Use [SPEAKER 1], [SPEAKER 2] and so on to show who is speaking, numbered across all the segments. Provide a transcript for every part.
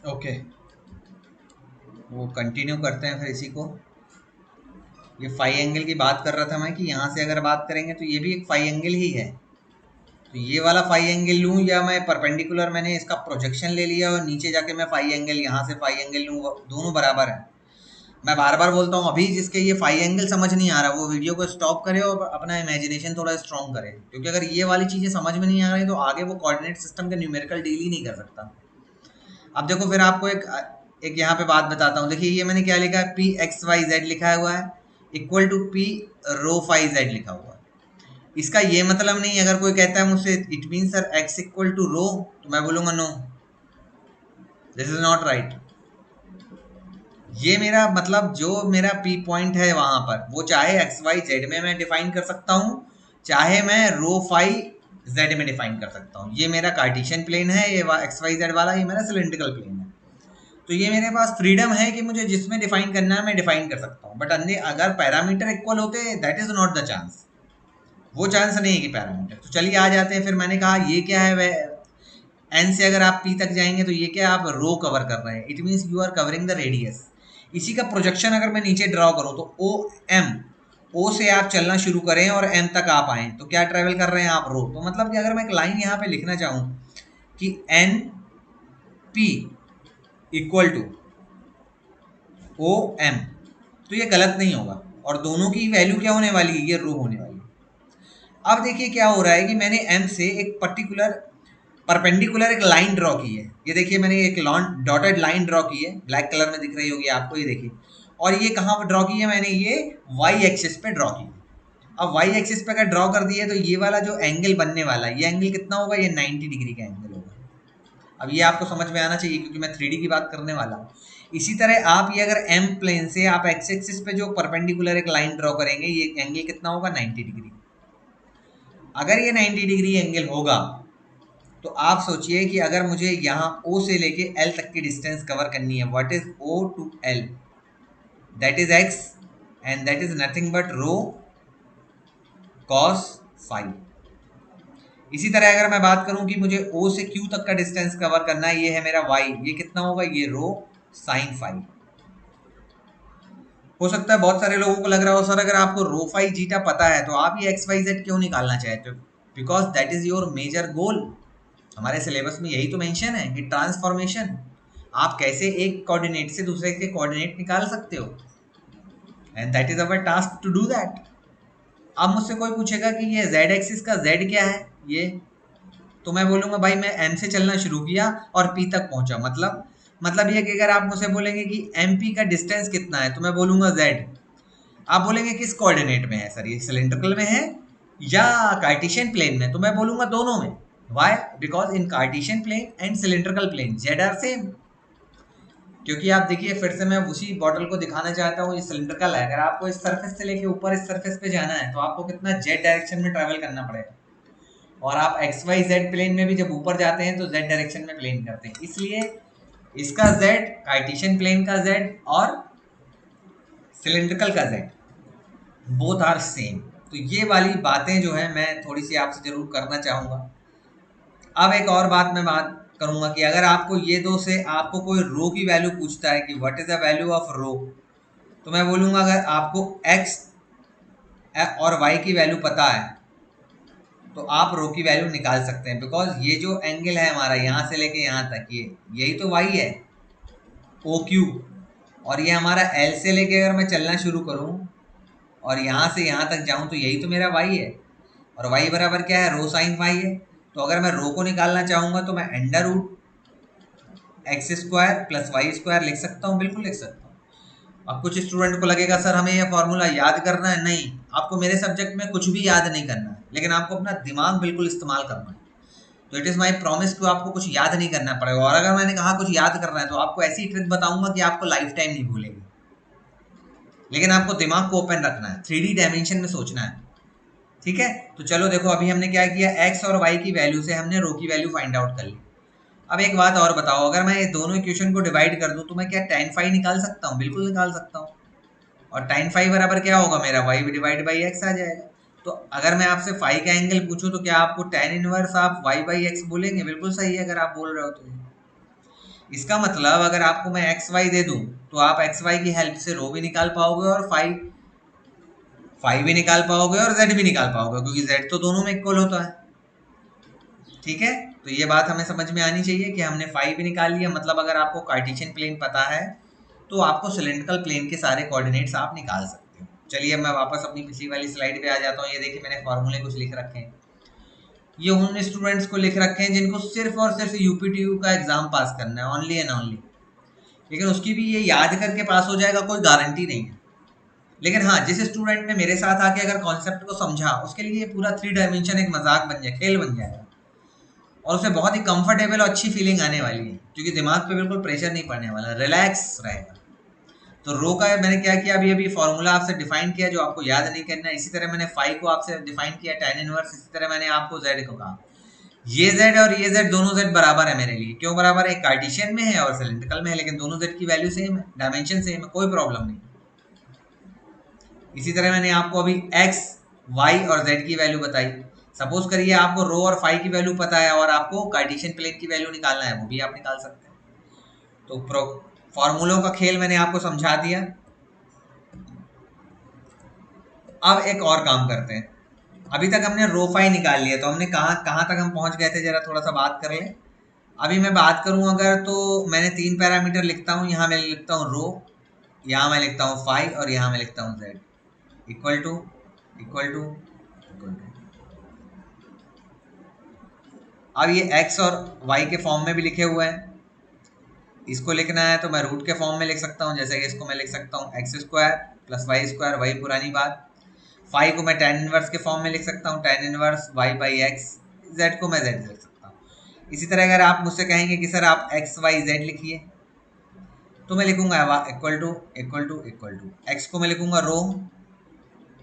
[SPEAKER 1] Okay, वो continue करते हैं फिर इसी को। ये फाई एंगल की बात कर रहा था मैं कि यहाँ से अगर बात करेंगे तो ये भी एक फाई एंगल ही है। तो ये वाला फाई एंगल लूँ या मैं परपेंडिकुलर मैंने इसका प्रोजेक्शन ले लिया और नीचे जाके मैं फाई एंगल यहाँ से फाई एंगल लूँ, दोनों बराबर है। मैं बार बार बोलता हूँ, अभी जिसके ये फाई एंगल समझ नहीं आ रहा वो वीडियो को स्टॉप करे और अपना इमेजिनेशन थोड़ा स्ट्रॉन्ग करे, क्योंकि अगर ये वाली चीज़ें समझ में नहीं आ रही तो आगे वो कोऑर्डिनेट सिस्टम के न्यूमेरिकल डील ही नहीं कर सकता। अब देखो फिर आपको एक एक यहाँ पे बात बताता हूँ। देखिए ये मैंने क्या लिखा है, पी एक्स वाई जेड लिखा हुआ है equal to P rho phi z लिखा हुआ है। इसका ये मतलब नहीं, अगर कोई कहता है मुझसे it mean sir X equal to rho, तो मैं बोलूंगा no, this is not right. ये मेरा मतलब जो मेरा पी पॉइंट है वहां पर वो चाहे एक्स वाई जेड में मैं डिफाइन कर सकता हूँ, चाहे मैं रो फाई जेड में डिफाइन कर सकता हूँ। ये मेरा कार्टिशियन प्लेन है, ये एक्स वाई जेड वाला, ये मेरा सिलेंड्रिकल प्लेन है। तो ये मेरे पास फ्रीडम है कि मुझे जिसमें डिफाइन करना है मैं डिफाइन कर सकता हूँ। बट अगर पैरामीटर इक्वल होते that is not the chance, वो चांस नहीं है कि पैरामीटर। तो चलिए आ जाते हैं, फिर मैंने कहा ये क्या है, वह एन से अगर आप पी तक जाएंगे तो ये क्या आप रो कवर कर रहे हैं, it means you are covering the radius. इसी का प्रोजेक्शन अगर मैं नीचे ड्रॉ करूं तो ओ एम, ओ से आप चलना शुरू करें और एम तक आप आए तो क्या ट्रेवल कर रहे हैं आप, रो। तो मतलब कि अगर मैं एक लाइन यहाँ पे लिखना चाहूँ कि N P equal to O M, तो ये गलत नहीं होगा, और दोनों की वैल्यू क्या होने वाली है, ये रो होने वाली है। अब देखिए क्या हो रहा है कि मैंने एम से एक पर्टिकुलर परपेंडिकुलर एक लाइन ड्रॉ की है। ये देखिए मैंने एक डॉटेड लाइन ड्रॉ की है, ब्लैक कलर में दिख रही होगी आपको, ये देखिए। और ये कहाँ पर ड्रॉ की है मैंने, ये वाई एक्सिस पे ड्रॉ की है। अब वाई एक्सिस पे अगर ड्रॉ कर दिए तो ये वाला जो एंगल बनने वाला है, ये एंगल कितना होगा, ये 90 डिग्री का एंगल होगा। अब ये आपको समझ में आना चाहिए क्योंकि मैं 3D की बात करने वाला हूँ। इसी तरह आप ये अगर एम प्लेन से आप एक्स एक्सिस पे जो परपेंडिकुलर एक लाइन ड्रॉ करेंगे, ये एंगल कितना होगा, 90 डिग्री। अगर ये 90 डिग्री एंगल होगा तो आप सोचिए कि अगर मुझे यहाँ O से लेके L तक की डिस्टेंस कवर करनी है, what is O to L, that is x and that is nothing but rho cos phi। इसी तरह अगर मैं बात करूं कि मुझे O से Q तक का डिस्टेंस कवर करना है, ये है मेरा y, ये कितना होगा, ये रो sin phi। हो सकता है बहुत सारे लोगों को लग रहा हो सर अगर आपको रो फाई जीटा पता है तो आप ये एक्स वाई जेड क्यों निकालना चाहते हो, because that is your major goal. हमारे सिलेबस में यही तो मेंशन है कि ट्रांसफॉर्मेशन, आप कैसे एक कोऑर्डिनेट से दूसरे के कोऑर्डिनेट निकाल सकते हो, and that is our task to do that. अब मुझसे कोई पूछेगा कि ये जेड एक्सिस का जेड क्या है, ये, तो मैं बोलूंगा भाई मैं एम से चलना शुरू किया और पी तक पहुंचा, मतलब ये कि अगर आप मुझसे बोलेंगे कि एम पी का डिस्टेंस कितना है तो मैं बोलूंगा जेड। आप बोलेंगे किस कोऑर्डिनेट में है सर, ये सिलेंड्रिकल में है या कार्टेशियन प्लेन में, तो मैं बोलूंगा दोनों में। Why, because in Cartesian plane and cylindrical plane z are same. क्योंकि आप देखिए फिर से मैं उसी बॉटल को दिखाना चाहता हूँ, ये सिलेंड्रिकल है, अगर आपको इस सरफेस से लेके ऊपर इस सरफेस पे जाना है तो आपको कितना जेड डायरेक्शन में ट्रेवल करना पड़ेगा, और आप एक्स वाई जेड प्लेन में भी जब ऊपर जाते हैं तो जेड डायरेक्शन में प्लेन करते हैं, इसलिए इसका जेड कार्टेशियन प्लेन का जेड और सिलेंड्रिकल का जेड बोथ आर सेम। तो ये वाली बातें जो है मैं थोड़ी सी आपसे जरूर करना चाहूंगा। अब एक और बात मैं बात करूंगा कि अगर आपको ये दो से आपको कोई रो की वैल्यू पूछता है कि what is the value of rho, तो मैं बोलूंगा अगर आपको एक्स और वाई की वैल्यू पता है तो आप रो की वैल्यू निकाल सकते हैं, बिकॉज ये जो एंगल है हमारा यहाँ से लेके यहाँ तक, ये यही तो वाई है, ओ क्यू। और ये हमारा एल से लेके अगर मैं चलना शुरू करूँ और यहाँ से यहाँ तक जाऊँ तो यही तो मेरा वाई है, और वाई बराबर क्या है, रो साइन फाई है। तो अगर मैं रो को निकालना चाहूंगा तो मैं under root x square plus y square लिख सकता हूँ, बिल्कुल लिख सकता हूँ। अब कुछ स्टूडेंट को लगेगा सर हमें यह फॉर्मूला याद करना है, नहीं, आपको मेरे सब्जेक्ट में कुछ भी याद नहीं करना है, लेकिन आपको अपना दिमाग बिल्कुल इस्तेमाल करना है। तो इट इज़ माई प्रॉमिस कि आपको कुछ याद नहीं करना पड़ेगा, और अगर मैंने कहा कुछ याद करना है तो आपको ऐसी ट्रिक बताऊंगा कि आपको लाइफ टाइम नहीं भूलेगी, लेकिन आपको दिमाग को ओपन रखना है, 3D डायमेंशन में सोचना है। ठीक है, तो चलो देखो अभी हमने क्या किया, एक्स और वाई की वैल्यू से हमने रो की वैल्यू फाइंड आउट कर ली। अब एक बात और बताओ, अगर मैं ये दोनों इक्वेशन को डिवाइड कर दूं तो मैं क्या tan फाई निकाल सकता हूँ, बिल्कुल निकाल सकता हूँ। और tan फाई बराबर क्या होगा मेरा, वाई डिवाइड बाई एक्स आ जाएगा। तो अगर मैं आपसे फाई का एंगल पूछूं तो क्या आपको tan इनवर्स आप वाई बाई एक्स बोलेंगे, बिल्कुल सही है अगर आप बोल रहे हो तो। इसका मतलब अगर आपको मैं एक्स वाई दे दूं तो आप एक्स वाई की हेल्प से रो भी निकाल पाओगे और फाई भी निकाल पाओगे और जेड भी निकाल पाओगे, क्योंकि जेड तो दोनों में इक्वल होता है। ठीक है, तो ये बात हमें समझ में आनी चाहिए कि हमने फाई भी निकाल लिया, मतलब अगर आपको कार्टेशियन प्लेन पता है तो आपको सिलेंड्रिकल प्लेन के सारे कोऑर्डिनेट्स आप निकाल सकते हो। चलिए मैं वापस अपनी पिछली वाली स्लाइड पे आ जाता हूँ। ये देखिए मैंने फॉर्मूले कुछ लिख रखे हैं। ये उन स्टूडेंट्स को लिख रखे हैं जिनको सिर्फ और सिर्फ यूपीटीयू का एग्जाम पास करना है, ओनली एंड ओनली। लेकिन उसकी भी ये याद करके पास हो जाएगा कोई गारंटी नहीं है। लेकिन हाँ, जिस स्टूडेंट ने मेरे साथ आके अगर कॉन्सेप्ट को समझा, उसके लिए ये पूरा 3 डायमेंशन एक मजाक बन जाए, खेल बन जाएगा, और उसे बहुत ही कंफर्टेबल और अच्छी फीलिंग आने वाली है, क्योंकि दिमाग पे बिल्कुल प्रेशर नहीं पड़ने वाला, रिलैक्स रहेगा। तो रो का मैंने क्या किया, अभी अभी फॉर्मूला आपसे डिफाइन किया जो आपको याद नहीं करना। इसी तरह मैंने फाई को आपसे डिफाइन किया, tan इनवर्स। इसी तरह मैंने आपको जेड को कहा, ये जेड और ये जेड दोनों जेड बराबर है मेरे लिए। क्यों बराबर है? कार्टेशियन में है और सिलिंड्रिकल में है, लेकिन दोनों जेड की वैल्यू सेम है, डायमेंशन सेम है, कोई प्रॉब्लम नहीं। इसी तरह मैंने आपको अभी एक्स वाई और जेड की वैल्यू बताई। सपोज करिए आपको रो और फाई की वैल्यू पता है और आपको कार्टेशियन प्लेन की वैल्यू निकालना है, वो भी आप निकाल सकते हैं। तो फॉर्मूलों का खेल मैंने आपको समझा दिया। अब एक और काम करते हैं। अभी तक हमने रो फाई निकाल लिया, तो हमने कहाँ कहाँ तक हम पहुंच गए थे, जरा थोड़ा सा बात कर लें। अभी मैं बात करूं अगर, तो मैंने 3 पैरामीटर लिखता हूं। यहाँ मैं लिखता हूं रो, यहाँ मैं लिखता हूं फाई और यहाँ मैं लिखता हूं z. Equal to equal to equal to. अब ये एक्स और वाई के फॉर्म में भी लिखे हुए हैं। इसको लिखना है तो मैं रूट के फॉर्म में लिख सकता हूँ, जैसे कि इसको मैं लिख सकता हूँ x square plus y square, वही पुरानी बात। फाई को मैं tan इनवर्स के फॉर्म में लिख सकता हूँ, tan inverse y by x. Z को मैं जेड लिख सकता हूँ। इसी तरह अगर आप मुझसे कहेंगे कि सर आप एक्स वाई जेड लिखिए, तो मैं लिखूंगा equal to equal to equal to. X को मैं लिखूंगा रो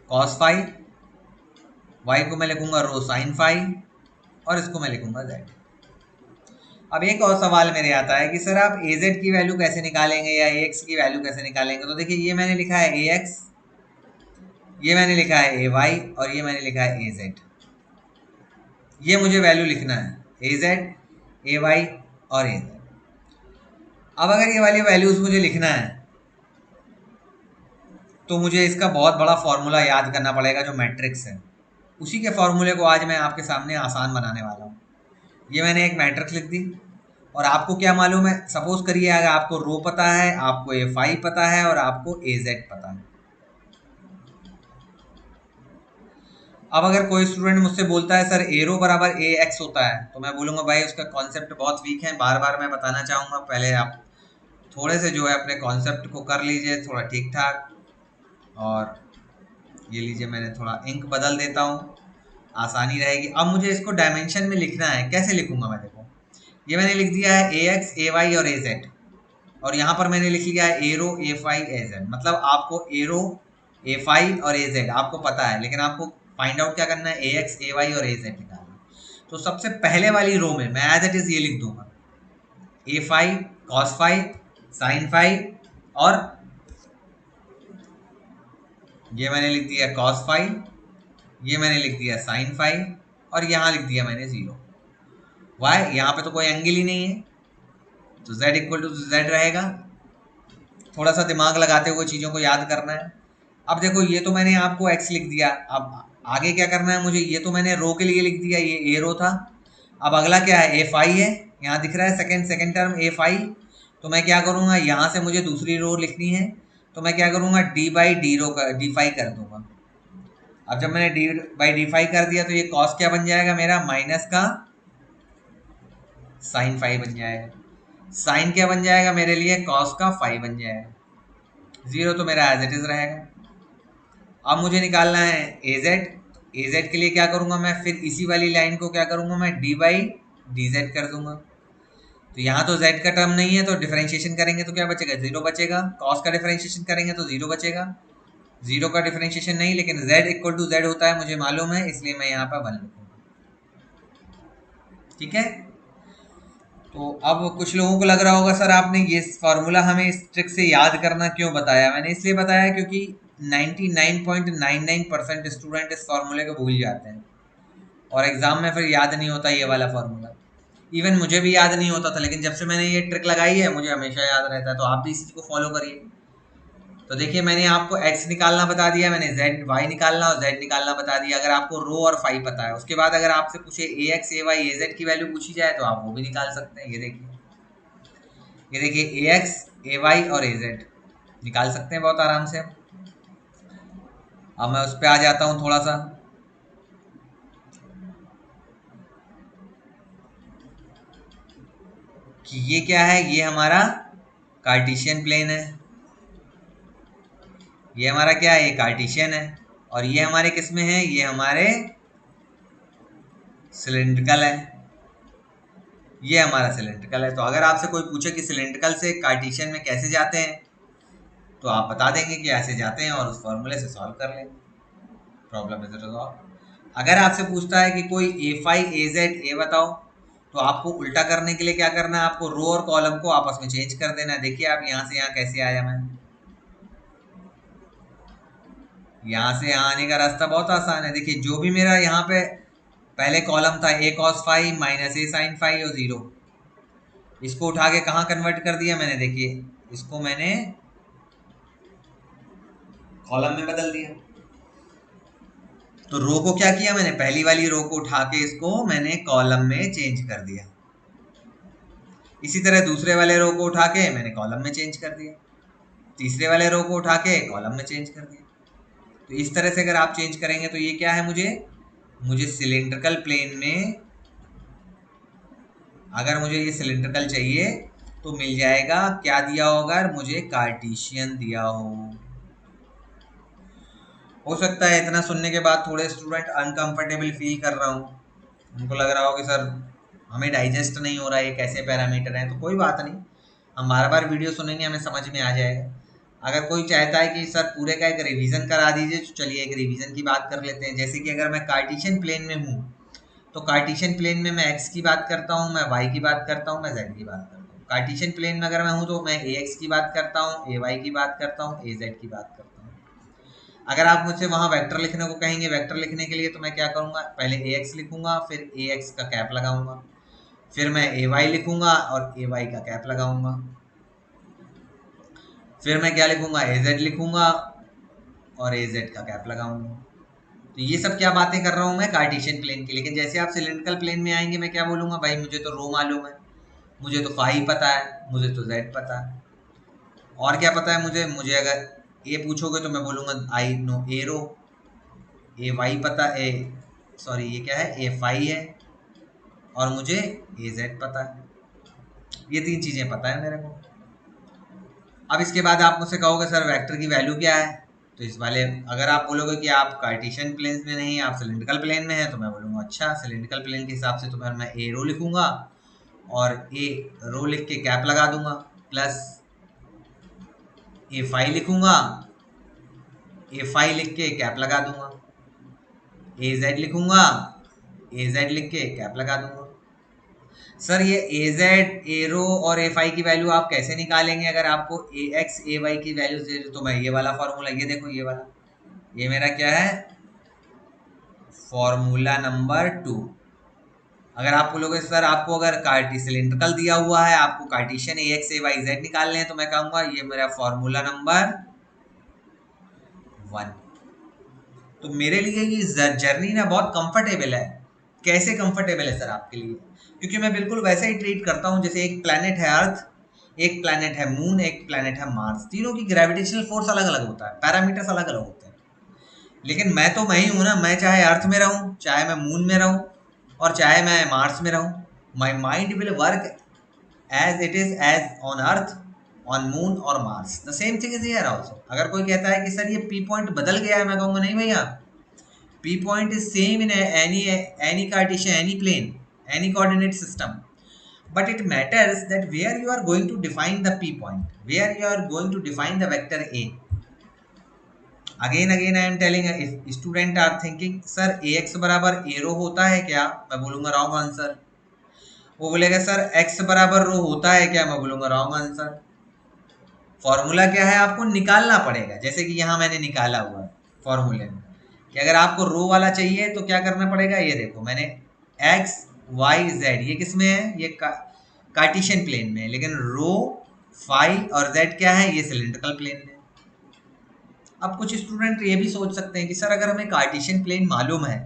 [SPEAKER 1] कॉस फाई, वाई को मैं लिखूंगा रो साइन फाई, और इसको मैं लिखूंगा जेड। अब एक और सवाल मेरे आता है कि सर आप ए जेड की वैल्यू कैसे निकालेंगे या ए एक्स की वैल्यू कैसे निकालेंगे। तो देखिए, ये मैंने लिखा है ए एक्स, ये मैंने लिखा है ए वाई और ये मैंने लिखा है ए जेड। ये मुझे वैल्यू लिखना है, ए जेड, ए वाई और ए जेड। अब अगर ये वाली वैल्यूज मुझे लिखना है तो मुझे इसका बहुत बड़ा फॉर्मूला याद करना पड़ेगा, जो मैट्रिक्स है। उसी के फॉर्मूले को आज मैं आपके सामने आसान बनाने वाला हूँ। ये मैंने एक मैट्रिक्स लिख दी, और आपको क्या मालूम है, सपोज करिए अगर आपको रो पता है, आपको ए फाई पता है और आपको ए जेड पता है। अब अगर कोई स्टूडेंट मुझसे बोलता है सर ए रो बराबर ए एक्स होता है, तो मैं बोलूँगा भाई उसका कॉन्सेप्ट बहुत वीक है। बार बार मैं बताना चाहूँगा, पहले आप थोड़े से जो है अपने कॉन्सेप्ट को कर लीजिए थोड़ा ठीक ठाक। और ये लीजिए, मैंने थोड़ा इंक बदल देता हूँ, आसानी रहेगी। अब मुझे इसको डायमेंशन में लिखना है, कैसे लिखूंगा मैं? देखो, ये मैंने लिख दिया है ए एक्स ए वाई और ए जेड, और यहाँ पर मैंने लिख लिया है ए रो ए फाई ए जेड। मतलब आपको ए रो ए फाई और ए जेड आपको पता है, लेकिन आपको फाइंड आउट क्या करना है, ए एक्स ए वाई और ए जेड निकालना। तो सबसे पहले वाली रो में मैं एज इट इज ये लिख दूंगा, A phi cos phi sine phi, और ये मैंने लिख दिया कॉस फाई, ये मैंने लिख दिया साइन फाई, और यहाँ लिख दिया मैंने 0। वाई, यहाँ पे तो कोई एंगल ही नहीं है, तो z इक्वल टू जेड रहेगा। थोड़ा सा दिमाग लगाते हुए चीज़ों को याद करना है। अब देखो, ये तो मैंने आपको x लिख दिया, अब आगे क्या करना है मुझे, ये तो मैंने रो के लिए लिख दिया, ये ए रो था। अब अगला क्या है, ए फाई है, यहाँ दिख रहा है सेकेंड टर्म ए फाई। तो मैं क्या करूँगा, यहाँ से मुझे दूसरी रो लिखनी है, तो मैं क्या करूँगा, डी बाई डी रो का डी फाई कर दूंगा। अब जब मैंने डी बाई डी फाई कर दिया, तो ये कॉस क्या बन जाएगा मेरा, माइनस का साइन फाई बन जाएगा। साइन क्या बन जाएगा मेरे लिए, कॉस का फाई बन जाएगा। 0 तो मेरा एज इट इज रहेगा। अब मुझे निकालना है ए जेड। ए जेड के लिए क्या करूंगा मैं, फिर इसी वाली लाइन को क्या करूंगा मैं, डी बाई डी जेड कर दूंगा। तो यहाँ तो z का टर्म नहीं है, तो डिफरेंशिएशन करेंगे तो क्या बचेगा, 0 बचेगा। कॉस का डिफरेंशिएशन करेंगे तो 0 बचेगा। 0 का डिफरेंशिएशन नहीं, लेकिन z इक्वल टू जेड होता है, मुझे मालूम है, इसलिए मैं यहाँ पर 1 लिखूंगा। ठीक है। तो अब कुछ लोगों को लग रहा होगा सर आपने ये फार्मूला हमें इस ट्रिक से याद करना क्यों बताया। मैंने इसलिए बताया क्योंकि 99.99% स्टूडेंट इस फार्मूले को भूल जाते हैं और एग्जाम में फिर याद नहीं होता ये वाला फार्मूला। इवन मुझे भी याद नहीं होता था, लेकिन जब से मैंने ये ट्रिक लगाई है मुझे हमेशा याद रहता है। तो आप भी इसी को फॉलो करिए। तो देखिए मैंने आपको x निकालना बता दिया, मैंने z y निकालना और z निकालना बता दिया। अगर आपको रो और फाई पता है, उसके बाद अगर आपसे पूछे ax ay az की वैल्यू पूछी जाए तो आप वो भी निकाल सकते हैं। ये देखिए ax ay और az निकाल सकते हैं बहुत आराम से। अब मैं उस पर आ जाता हूँ थोड़ा सा। कि ये क्या है, ये हमारा कार्टेशियन प्लेन है। ये हमारा क्या है, ये कार्टेशियन है। और ये हमारे किस में है, ये हमारे सिलिंड्रिकल है। ये हमारा सिलिंड्रिकल है। तो अगर आपसे कोई पूछे कि सिलिंड्रिकल से कार्टेशियन में कैसे जाते हैं, तो आप बता देंगे कि ऐसे जाते हैं और उस फॉर्मूले से सॉल्व कर लेंगे, प्रॉब्लम इज रिजॉल्व। अगर आपसे पूछता है कि कोई ए फाई ए जेड ए बताओ, तो आपको उल्टा करने के लिए क्या करना है, आपको रो और कॉलम को आपस में चेंज कर देना है। देखिए आप यहाँ से यहाँ कैसे आया, मैं यहाँ से यहाँ आने का रास्ता बहुत आसान है। देखिए जो भी मेरा यहाँ पे पहले कॉलम था ए कॉस फाई माइनस ए साइन फाई और जीरो, इसको उठा के कहाँ कन्वर्ट कर दिया मैंने, देखिए इसको मैंने कॉलम में बदल दिया। तो रो को क्या किया मैंने, पहली वाली रो को उठा के इसको मैंने कॉलम में चेंज कर दिया। इसी तरह दूसरे वाले रो को उठा के मैंने कॉलम में चेंज कर दिया, तीसरे वाले रो को उठा के कॉलम में चेंज कर दिया। तो इस तरह से अगर आप चेंज करेंगे तो ये क्या है, मुझे सिलिंड्रिकल प्लेन में अगर मुझे ये सिलिंड्रिकल चाहिए तो मिल जाएगा। क्या दिया होगा, अगर मुझे कार्टेशियन दिया हो सकता है इतना सुनने के बाद थोड़े स्टूडेंट अनकंफर्टेबल फील कर रहा हूँ, उनको लग रहा हो कि सर हमें डाइजेस्ट नहीं हो रहा है ये कैसे पैरामीटर है। तो कोई बात नहीं, हम बार बार वीडियो सुनेंगे, हमें समझ में आ जाएगा। अगर कोई चाहता है कि सर पूरे का एक रिवीजन करा दीजिए, तो चलिए एक रिवीजन की बात कर लेते हैं। जैसे कि अगर मैं कार्टेशियन प्लेन में हूँ, तो कार्टेशियन प्लेन में मैं x की बात करता हूँ, मैं y की बात करता हूँ, मैं z की बात करता हूँ। कार्टेशियन प्लेन में अगर मैं हूँ तो मैं ax की बात करता हूँ, ay की बात करता हूँ, az की बात करता हूँ। अगर आप मुझसे वहां वेक्टर लिखने को कहेंगे, वेक्टर लिखने के लिए तो मैं क्या करूंगा, पहले ax लिखूंगा, फिर ax का कैप लगाऊंगा, फिर मैं ay लिखूंगा और ay का कैप लगाऊंगा, फिर मैं क्या लिखूंगा, az लिखूंगा और az का कैप लगाऊंगा। तो ये सब क्या बातें कर रहा हूं मैं, कार्टेशियन प्लेन की। लेकिन जैसे आप सिलिंड्रिकल प्लेन में आएंगे, मैं क्या बोलूंगा, भाई मुझे तो रो मालूम है, मुझे तो फाई पता है, मुझे तो जेड पता है, और क्या पता है मुझे अगर ए पूछोगे तो मैं बोलूंगा I know A row, A Y पता ए सॉरी ये क्या है, ए फाई है, और मुझे ए जेड पता है। ये तीन चीजें पता है मेरे को। अब इसके बाद आप मुझसे कहोगे सर वेक्टर की वैल्यू क्या है, तो इस वाले अगर आप बोलोगे कि आप कार्टेशियन प्लेन में नहीं, आप सिलिंड्रिकल प्लेन में हैं, तो मैं बोलूँगा अच्छा सिलिंड्रिकल प्लेन के हिसाब से तो मैं ए रो लिखूंगा और ए रो लिख के कैप लगा दूंगा, प्लस ए फाई लिखूंगा, ए फाई लिख के कैप लगा दूंगा, ए जेड लिखूंगा, ए जेड लिख के कैप लगा दूंगा। सर ये ए जेड ए रो और ए फाई की वैल्यू आप कैसे निकालेंगे, अगर आपको ए एक्स ए वाई की वैल्यू दे, तो मैं ये वाला फॉर्मूला, ये देखो ये वाला, ये मेरा क्या है, फॉर्मूला नंबर 2। अगर आप बोलोगे सर आपको अगर कार्टी सिलिंड्रिकल दिया हुआ है, आपको कार्टेशियन ए एक्स ए वाई जेड निकालने हैं, तो मैं कहूंगा ये मेरा फॉर्मूला नंबर 1। तो मेरे लिए ये जर्नी ना बहुत कंफर्टेबल है। कैसे कंफर्टेबल है सर आपके लिए, क्योंकि मैं बिल्कुल वैसे ही ट्रीट करता हूँ जैसे एक प्लैनेट है अर्थ, एक प्लैनेट है मून, एक प्लैनेट है मार्स। तीनों की ग्रेविटेशनल फोर्स अलग अलग होता है, पैरामीटर्स अलग अलग होते हैं, लेकिन मैं तो मैं ही हूं ना। मैं चाहे अर्थ में रहूं, चाहे मैं मून में रहूं, और चाहे मैं मार्स में रहूं, my mind will work as it is as on earth, on moon और Mars. The same thing is here also. अगर कोई कहता है कि सर ये पी पॉइंट बदल गया है, मैं कहूंगा नहीं भैया, P point is same in any Cartesian, any plane, any coordinate system, but it matters that where you are going to define the p point, where you are going to define the vector a. again I am telling, if student are thinking sir ax बराबर a रो होता है क्या, मैं बोलूंगा wrong answer. वो बोलेगा sir x बराबर रो होता है क्या, मैं बोलूंगा रॉन्ग आंसर। फॉर्मूला क्या है, आपको निकालना पड़ेगा। जैसे कि यहाँ मैंने निकाला हुआ है फॉर्मूले में कि अगर आपको रो वाला चाहिए तो क्या करना पड़ेगा, ये देखो मैंने x वाई जेड, ये किस में है? ये कार्टेशियन प्लेन में है, लेकिन रो फाई और जेड क्या है? ये सिलेंड्रिकल प्लेन में। अब कुछ स्टूडेंट ये भी सोच सकते हैं कि सर अगर हमें कार्टेशियन प्लेन मालूम है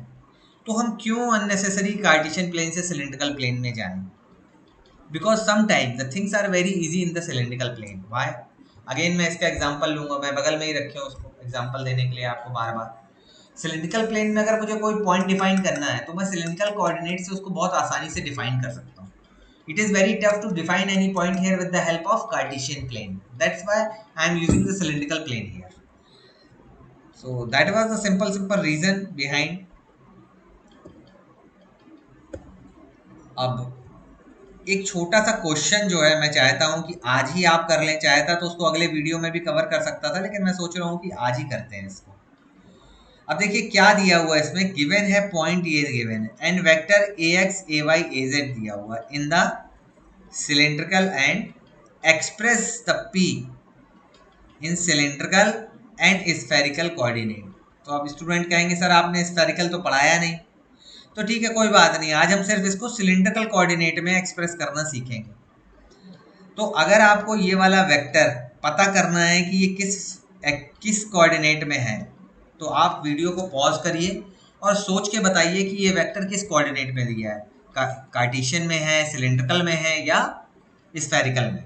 [SPEAKER 1] तो हम क्यों अननेसेसरी कार्टेशियन प्लेन से सिलेंड्रिकल प्लेन में जाएं? Because sometimes the things are very easy in the cylindrical plane. Why? Again मैं इसका एग्जांपल लूंगा, मैं बगल में ही रखे हूँ उसको एग्जांपल देने के लिए आपको बार बार। सिलेंड्रिकल प्लेन में अगर मुझे कोई पॉइंट डिफाइन करना है तो मैं सिलेंड्रिकल कोऑर्डिनेट से उसको बहुत आसानी से डिफाइन कर सकता हूँ। It is very tough to define any point here with the help of Cartesian plane. That's why I am using the cylindrical plane here. So that was the simple reason behind. अब एक छोटा सा question जो है मैं चाहता हूं कि आज ही आप कर लें, चाहता तो उसको अगले वीडियो में भी कवर कर सकता था, लेकिन मैं सोच रहा हूं कि आज ही करते हैं इसको। अब देखिए क्या दिया हुआ है इसमें, गिवन है पॉइंट ए गिवन है and vector ax ay az दिया हुआ है इन the cylindrical and express the p in cylindrical and spherical coordinate. तो अब स्टूडेंट कहेंगे सर आपने स्फेरिकल तो पढ़ाया नहीं, तो ठीक है कोई बात नहीं, आज हम सिर्फ इसको सिलेंड्रिकल कोऑर्डिनेट में एक्सप्रेस करना सीखेंगे। तो अगर आपको ये वाला वेक्टर पता करना है कि ये किस कोऑर्डिनेट में है, तो आप वीडियो को पॉज करिए और सोच के बताइए कि ये वेक्टर किस कोऑर्डिनेट में दिया है, कार्टेशियन में है, सिलेंड्रिकल में है या स्फेरिकल में।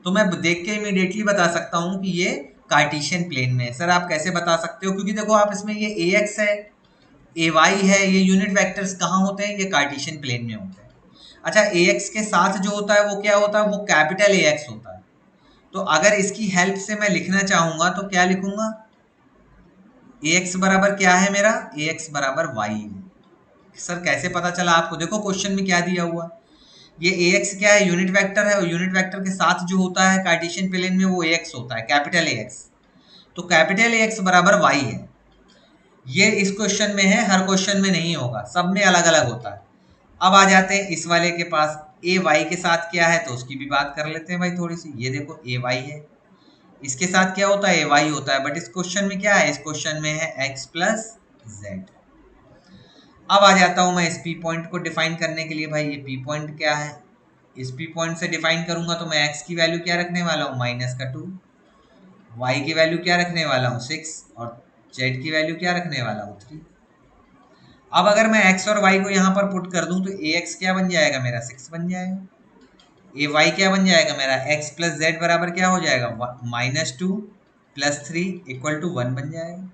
[SPEAKER 1] तो मैं देख के इमीडिएटली बता सकता हूँ कि ये कार्टेशियन प्लेन में है। सर आप कैसे बता सकते हो? क्योंकि देखो आप इसमें ये ax है, ay है, ये यूनिट वेक्टर्स कहाँ होते हैं? ये कार्टेशियन प्लेन में होते हैं। अच्छा, ax के साथ जो होता है वो क्या होता है? वो कैपिटल ax होता है। तो अगर इसकी हेल्प से मैं लिखना चाहूंगा तो क्या लिखूंगा? ax बराबर क्या है मेरा? ax बराबर y है। सर कैसे पता चला आपको? देखो क्वेश्चन में क्या दिया हुआ है, ये ax क्या है? यूनिट वेक्टर है, और यूनिट वेक्टर के साथ जो होता है कार्टेशियन प्लेन में वो ax होता है, कैपिटल ax। तो कैपिटल ax बराबर y है। ये इस क्वेश्चन में है, हर क्वेश्चन में नहीं होगा, सब में अलग अलग होता है। अब आ जाते हैं इस वाले के पास, ए वाई के साथ क्या है, तो उसकी भी बात कर लेते हैं भाई थोड़ी सी। ये देखो ए वाई है, इसके साथ क्या होता है? ए वाई होता है, बट इस क्वेश्चन में क्या है? इस क्वेश्चन में है एक्स प्लस जेड। अब आ जाता हूं मैं इस पी पॉइंट को डिफाइन करने के लिए। भाई ये पी पॉइंट क्या है? इस पी पॉइंट से डिफाइन करूंगा तो मैं एक्स की वैल्यू क्या रखने वाला हूँ? -2। वाई की वैल्यू क्या रखने वाला हूँ? 6। और जेड की वैल्यू क्या रखने वाला हूँ? 3। अब अगर मैं x और y को यहाँ पर पुट कर दूं तो ax क्या बन जाएगा मेरा? 6 बन जाएगा। ay क्या बन जाएगा मेरा? x प्लस जेड बराबर क्या हो जाएगा? -2 + 3 = 1 बन जाएगा।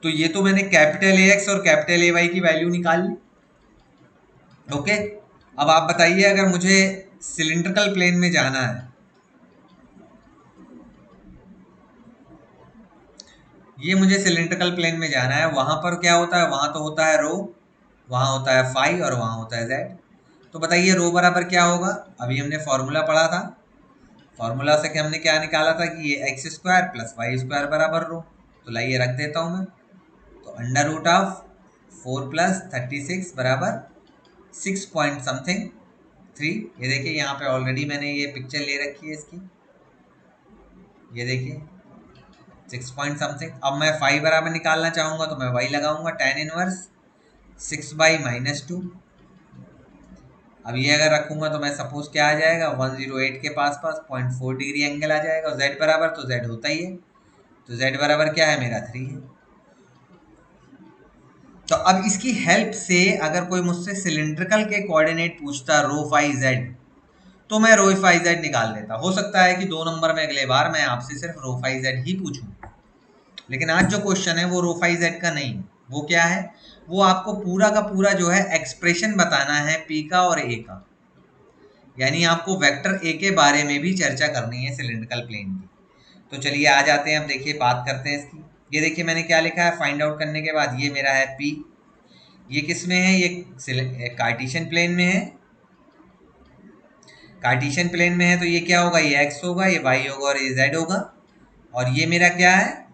[SPEAKER 1] तो ये तो मैंने कैपिटल ax और कैपिटल ay की वैल्यू निकाल ली। ओके, अब आप बताइए अगर मुझे सिलिंड्रिकल प्लेन में जाना है, ये मुझे सिलिंड्रिकल प्लेन में जाना है, वहां पर क्या होता है? वहां तो होता है रो, वहां होता है फाई और वहां होता है जेड। तो बताइए रो बराबर क्या होगा? अभी हमने फॉर्मूला पढ़ा था, फॉर्मूला से कि हमने क्या निकाला था कि ये x² + y² बराबर रो। तो लाइए रख देता हूं मैं, तो √4 + 36 बराबर 6 पॉइंट समथिंग 3। ये देखिए यहाँ पे ऑलरेडी मैंने ये पिक्चर ले रखी है इसकी, ये देखिए 6 पॉइंट समथिंग। अब मैं फाई बराबर निकालना चाहूंगा तो मैं वही लगाऊंगा, tan इनवर्स 6/-2। अब ये अगर रखूंगा तो मैं सपोज क्या आ जाएगा? 108 के पास 0.4 डिग्री एंगल आ जाएगा। और z बराबर तो z होता ही है, तो z बराबर क्या है मेरा? 3 है। तो अब इसकी हेल्प से अगर कोई मुझसे सिलिंड्रिकल के कोऑर्डिनेट पूछता ρφz, तो मैं ρφz निकाल लेता। हो सकता है कि 2 नंबर में अगले बार मैं आपसे सिर्फ ρφz ही पूछूं, लेकिन आज जो क्वेश्चन है वो ρφz का नहीं है। वो क्या है? वो आपको पूरा का पूरा जो है एक्सप्रेशन बताना है p का और a का, यानी आपको वेक्टर a के बारे में भी चर्चा करनी है सिलिंड्रिकल प्लेन की। तो चलिए आ जाते हैं, अब देखिए बात करते हैं इसकी। ये देखिए मैंने क्या लिखा है फाइंड आउट करने के बाद, ये मेरा है p, ये किस में है? ये कार्टेशियन प्लेन में है। कार्टेशियन प्लेन में है तो ये क्या होगा? ये x होगा, ये y होगा और ये z होगा। और ये मेरा क्या है?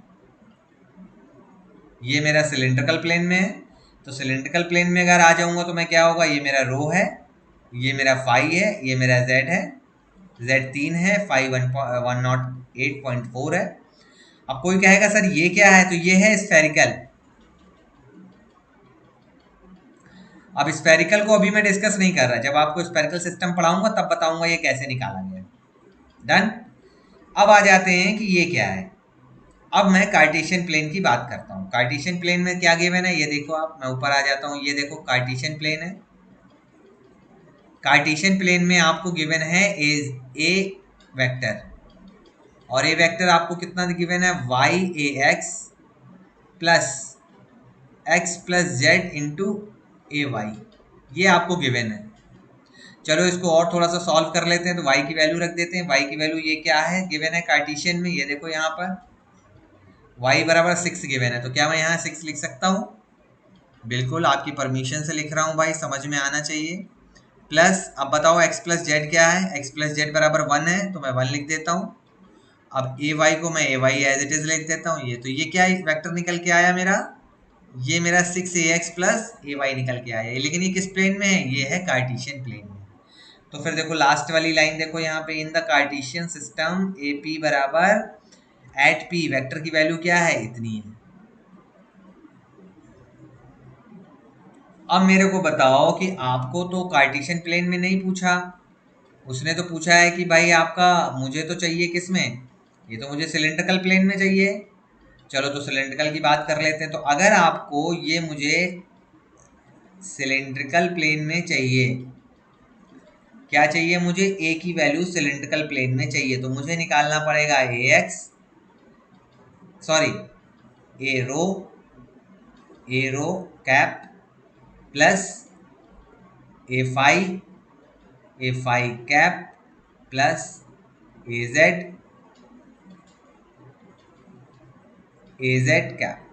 [SPEAKER 1] ये मेरा सिलिंड्रिकल प्लेन में है। तो सिलिंड्रिकल प्लेन में अगर आ जाऊंगा तो मैं क्या होगा? ये मेरा रो है, ये मेरा फाई है, ये मेरा z है, z 3 है, फाई 108.4 है। अब कोई कहेगा सर ये क्या है? तो ये है स्फेरिकल। अब स्पेरिकल को अभी मैं डिस्कस नहीं कर रहा, जब आपको स्पेरिकल सिस्टम पढ़ाऊंगा तब बताऊंगा ये कैसे निकाला गया। डन। अब आ जाते हैं कि ये क्या है। अब मैं कार्टेशियन प्लेन की बात करता हूँ। कार्टेशियन प्लेन में क्या गिवन है ये देखो आप, मैं ऊपर आ जाता हूँ, ये देखो कार्टेशियन प्लेन है। कार्टेशियन प्लेन में आपको गिवन है ए वेक्टर, और ए वेक्टर आपको कितना गिवन है, वाई ए एक्स प्लस जेड इंटू ए वाई, ये आपको गिवन है। चलो इसको और थोड़ा सा सॉल्व कर लेते हैं, तो y की वैल्यू रख देते हैं। y की वैल्यू ये क्या है गिवन है कार्टेशियन में, ये देखो यहाँ पर y बराबर 6 गिवन है, तो क्या मैं यहाँ 6 लिख सकता हूँ? बिल्कुल, आपकी परमिशन से लिख रहा हूँ भाई, समझ में आना चाहिए। प्लस अब बताओ x प्लस जेड क्या है, x प्लस जेड बराबर 1 है, तो मैं 1 लिख देता हूँ। अब ए वाई को मैं ए वाई एज इट इज लिख देता हूँ। ये तो ये क्या वेक्टर निकल के आया मेरा, ये मेरा 6ax प्लस ए वाई निकल के आया, लेकिन ये किस प्लेन में है, ये है कार्टेशियन प्लेन में। तो फिर देखो लास्ट वाली लाइन देखो यहाँ पे, in the Cartesian system A P बराबर एट पी, वेक्टर की वैल्यू क्या है, इतनी है। अब मेरे को बताओ कि आपको तो कार्टेशियन प्लेन में नहीं पूछा, उसने तो पूछा है कि भाई आपका मुझे तो चाहिए किस में, ये तो मुझे सिलेंड्रिकल प्लेन में चाहिए। चलो तो सिलेंड्रिकल की बात कर लेते हैं। तो अगर आपको ये मुझे सिलेंड्रिकल प्लेन में चाहिए, क्या चाहिए मुझे, ए की वैल्यू सिलेंड्रिकल प्लेन में चाहिए, तो मुझे निकालना पड़ेगा A X, sorry A rho cap plus A phi cap plus A Z cap.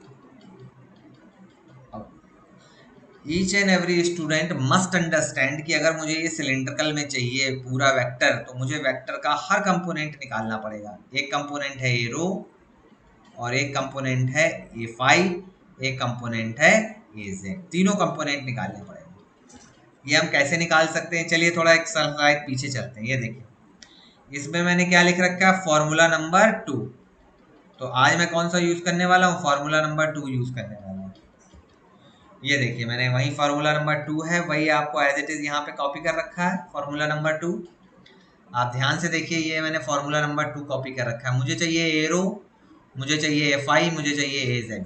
[SPEAKER 1] Each and every student must understand कि अगर मुझे ये सिलेंड्रिकल में चाहिए पूरा वेक्टर, तो मुझे वेक्टर का हर कंपोनेंट निकालना पड़ेगा। एक कंपोनेंट है ए रो, और एक कंपोनेंट है ए फाई, एक कंपोनेंट है ए जेड, तीनों कंपोनेंट निकालने पड़ेंगे। ये हम कैसे निकाल सकते हैं, चलिए थोड़ा एक स्लाइड पीछे चलते हैं। ये देखिए इसमें मैंने क्या लिख रखा है, फॉर्मूला नंबर 2। तो आज मैं कौन सा यूज करने वाला हूँ, फॉर्मूला नंबर 2 यूज करने वाला हूँ। ये देखिए मैंने वही फार्मूला नंबर 2 है, वही आपको एज इट इज यहाँ पे कॉपी कर रखा है, फार्मूला नंबर 2। आप ध्यान से देखिए, ये मैंने फार्मूला नंबर 2 कॉपी कर रखा है। मुझे चाहिए ए रो, मुझे चाहिए एफ आई, मुझे चाहिए ए जेड,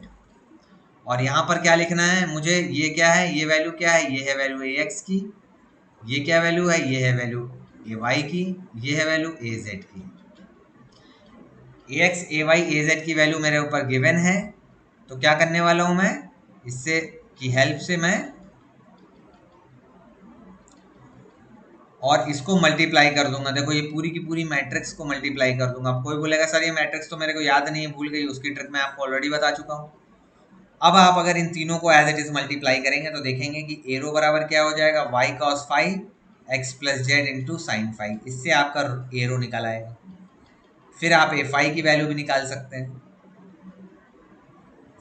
[SPEAKER 1] और यहाँ पर क्या लिखना है मुझे, ये क्या है, ये वैल्यू क्या है, ये है वैल्यू ए एक्स की, ये क्या वैल्यू है, ये है वैल्यू ए वाई की, ये है वैल्यू ए जेड की। ए एक्स ए वाई ए जेड की वैल्यू मेरे ऊपर गिवन है, तो क्या करने वाला हूँ मैं, इससे की हेल्प से मैं और इसको मल्टीप्लाई कर दूंगा। देखो ये पूरी की पूरी मैट्रिक्स को मल्टीप्लाई कर दूंगा। अब कोई बोलेगा सर ये मैट्रिक्स तो मेरे को याद नहीं है, भूल गई, उसकी ट्रिक मैं आपको ऑलरेडी बता चुका हूँ। अब आप अगर इन तीनों को एज इट इज मल्टीप्लाई करेंगे तो देखेंगे कि एरो बराबर क्या हो जाएगा, y cos five x plus z into sine five, इससे आपका एरो निकल आएगा। फिर आप ए फाई की वैल्यू भी निकाल सकते हैं,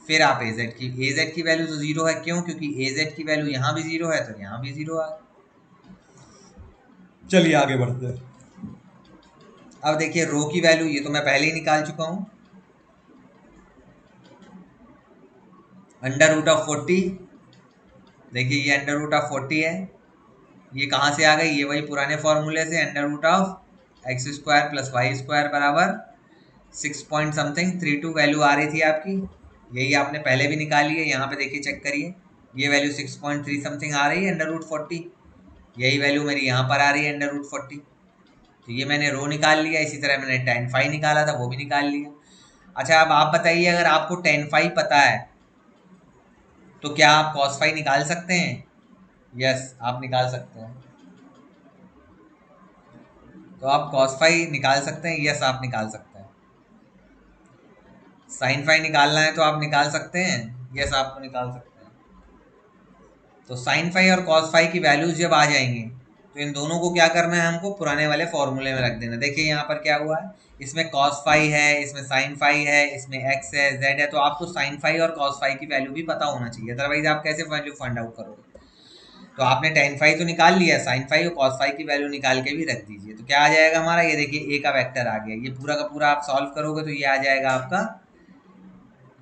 [SPEAKER 1] फिर आप ए जेड की वैल्यू तो जीरो है, क्यों, क्योंकि ए जेड की वैल्यू यहाँ भी जीरो है, तो यहाँ भी जीरो आ। चलिए आगे बढ़ते हैं। अब देखिए रो की वैल्यू, ये तो मैं पहले ही निकाल चुका हूँ, अंडर रूट ऑफ 40। देखिए ये अंडर रूट ऑफ 40 है, ये कहाँ से आ गई, ये वही पुराने फॉर्मूले से, under root of x square plus y square बराबर 6 पॉइंट समथिंग 32 वैल्यू आ रही थी आपकी, यही आपने पहले भी निकाली है। यहाँ पे देखिए चेक करिए, ये वैल्यू 6.3 समथिंग आ रही है अंडर रूट 40, यही वैल्यू मेरी यहाँ पर आ रही है अंडर रूट 40। तो ये मैंने रो निकाल लिया, इसी तरह मैंने tan फाई निकाला था, वो भी निकाल लिया। अच्छा अब आप बताइए, अगर आपको tan फाई पता है तो क्या आप cos फाई निकाल सकते हैं? यस आप निकाल सकते हैं। तो आप cos फाई निकाल सकते हैं, यस आप निकाल सकते हैं। sin फाई निकालना है तो आप निकाल सकते हैं, यस आपको निकाल सकते हैं। तो sin फाई और cos फाई की वैल्यूज जब आ जाएंगी तो इन दोनों को क्या करना है, हमको पुराने वाले फॉर्मूले में रख देना। देखिए यहाँ पर क्या हुआ है, इसमें cos फाई है, इसमें sin फाई है, इसमें x है, z है, तो आपको sin फाई और cos फाई की वैल्यू भी पता होना चाहिए, अदरवाइज आप कैसे वैल्यू फाइंड आउट करोगे। तो आपने tan फाई तो निकाल लिया, sin फाई और cos फाई की वैल्यू निकाल के भी रख दीजिए। तो क्या आ जाएगा हमारा, ये देखिए a का वेक्टर आ गया, ये पूरा का पूरा आप सॉल्व करोगे तो ये आ जाएगा आपका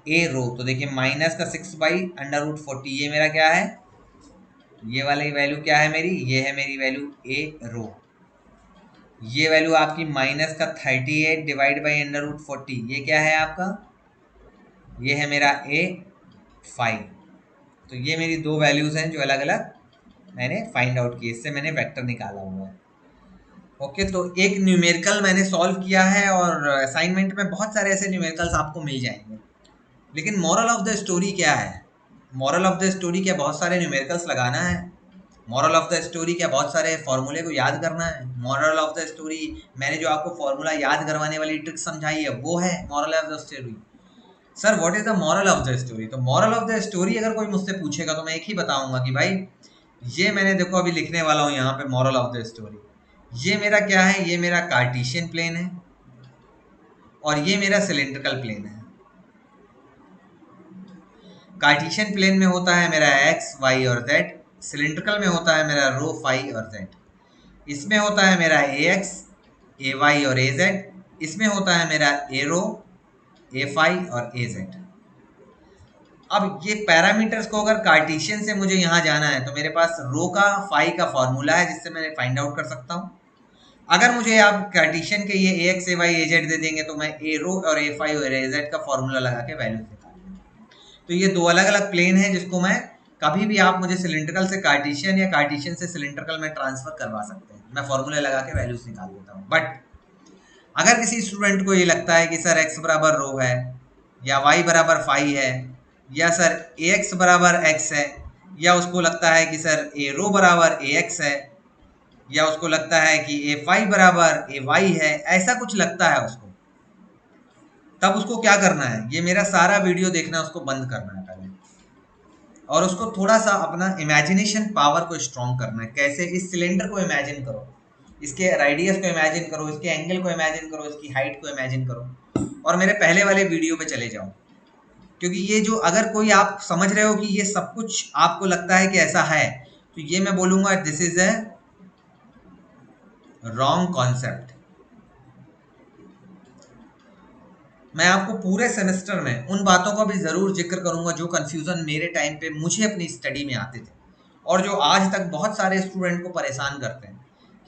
[SPEAKER 1] ए रो। तो देखिए माइनस का 6 बाई अंडर रूट 40, ये मेरा क्या है ये वाली वैल्यू क्या है मेरी, ये है मेरी वैल्यू ए रो। ये वैल्यू आपकी माइनस का 38 डिवाइड बाई √40, ये क्या है आपका, ये है मेरा ए 5। तो ये मेरी दो वैल्यूज हैं जो अलग अलग मैंने फाइंड आउट की, इससे मैंने वेक्टर निकाला हुआ है। ओके, तो एक न्यूमेरिकल मैंने सॉल्व किया है और असाइनमेंट में बहुत सारे ऐसे न्यूमेरिकल्स आपको मिल जाएंगे। लेकिन मॉरल ऑफ द स्टोरी क्या है, मॉरल ऑफ द स्टोरी क्या बहुत सारे न्यूमेरिकल्स लगाना है, मॉरल ऑफ द स्टोरी क्या बहुत सारे फॉर्मूले को याद करना है, मॉरल ऑफ द स्टोरी मैंने जो आपको फॉर्मूला याद करवाने वाली ट्रिक समझाई है वो है moral of the story. Sir what is the moral of the story, तो मॉरल ऑफ द स्टोरी अगर कोई मुझसे पूछेगा तो मैं एक ही बताऊंगा कि भाई ये मैंने देखो अभी लिखने वाला हूं यहाँ पे मॉरल ऑफ द स्टोरी, ये मेरा क्या है, ये मेरा कार्टेशियन प्लेन है और ये मेरा सिलेंड्रिकल प्लेन है। कार्टेशियन प्लेन में होता है मेरा एक्स वाई और जेड, सिलेंड्रिकल में होता है मेरा रो फाई और जेड, इसमें होता है मेरा ए एक्स ए वाई और ए जेड, इसमें होता है मेरा ए रो ए फाई और ए जेड। अब ये पैरामीटर्स को अगर कार्टेशियन से मुझे यहाँ जाना है तो मेरे पास रो का फाई का फॉर्मूला है जिससे मैं फाइंड आउट कर सकता हूँ। अगर मुझे आप कार्टेशियन के ये ए एक्स ए वाई ए जेड दे देंगे तो मैं ए रो और ए फाई और ए जेड का फॉर्मूला लगा के वैल्यूज निकाल लूँगा। तो ये दो अलग अलग प्लेन है जिसको मैं कभी भी आप मुझे सिलेंड्रिकल से कार्टेशियन या कार्टेशियन से सिलेंड्रिकल में ट्रांसफर करवा सकते हैं, मैं फॉर्मूले लगा के वैल्यूज निकाल देता हूँ। बट अगर किसी स्टूडेंट को ये लगता है कि सर एक्स बराबर रो है या वाई बराबर फाई है या सर ए एक्स बराबर एक्स है या उसको लगता है कि सर ए रो बराबर ए एक्स है या उसको लगता है कि ए फाई बराबर ए वाई है, ऐसा कुछ लगता है उसको, तब उसको क्या करना है, ये मेरा सारा वीडियो देखना, उसको बंद करना है पहले और उसको थोड़ा सा अपना इमेजिनेशन पावर को स्ट्रॉन्ग करना है। कैसे, इस सिलेंडर को इमेजिन करो, इसके रेडियस को इमेजिन करो, इसके एंगल को इमेजिन करो, इसकी हाइट को इमेजिन करो और मेरे पहले वाले वीडियो पे चले जाओ। क्योंकि ये जो अगर कोई आप समझ रहे हो कि ये सब कुछ आपको लगता है कि ऐसा है, तो ये मैं बोलूंगा this is a wrong concept. मैं आपको पूरे सेमेस्टर में उन बातों का भी ज़रूर जिक्र करूंगा जो कन्फ्यूज़न मेरे टाइम पे मुझे अपनी स्टडी में आते थे और जो आज तक बहुत सारे स्टूडेंट को परेशान करते हैं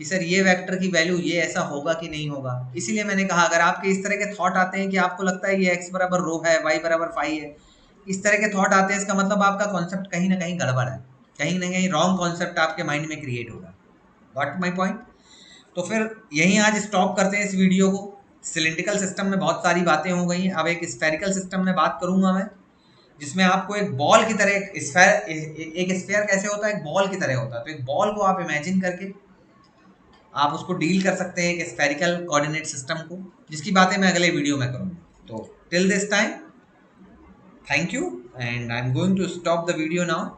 [SPEAKER 1] कि सर ये वेक्टर की वैल्यू ये ऐसा होगा कि नहीं होगा। इसीलिए मैंने कहा अगर आपके इस तरह के थॉट आते हैं कि आपको लगता है ये एक्स बराबर रो है वाई बराबर फाई है, इस तरह के थॉट आते हैं, इसका मतलब आपका कॉन्सेप्ट कहीं ना कहीं गड़बड़ है, कहीं ना कहीं रॉन्ग कॉन्सेप्ट आपके माइंड में क्रिएट होगा। Got my point. तो फिर यहीं आज स्टॉप करते हैं इस वीडियो को। सिलिंड्रिकल सिस्टम में बहुत सारी बातें हो गई, अब एक स्फेरिकल सिस्टम में बात करूंगा मैं, जिसमें आपको एक बॉल की तरह एक स्फेयर कैसे होता है, एक बॉल की तरह होता है। तो एक बॉल को आप इमेजिन करके आप उसको डील कर सकते हैं एक स्फेरिकल कोऑर्डिनेट सिस्टम को, जिसकी बातें मैं अगले वीडियो में करूँगा। तो till this time thank you and I am going to stop the video now.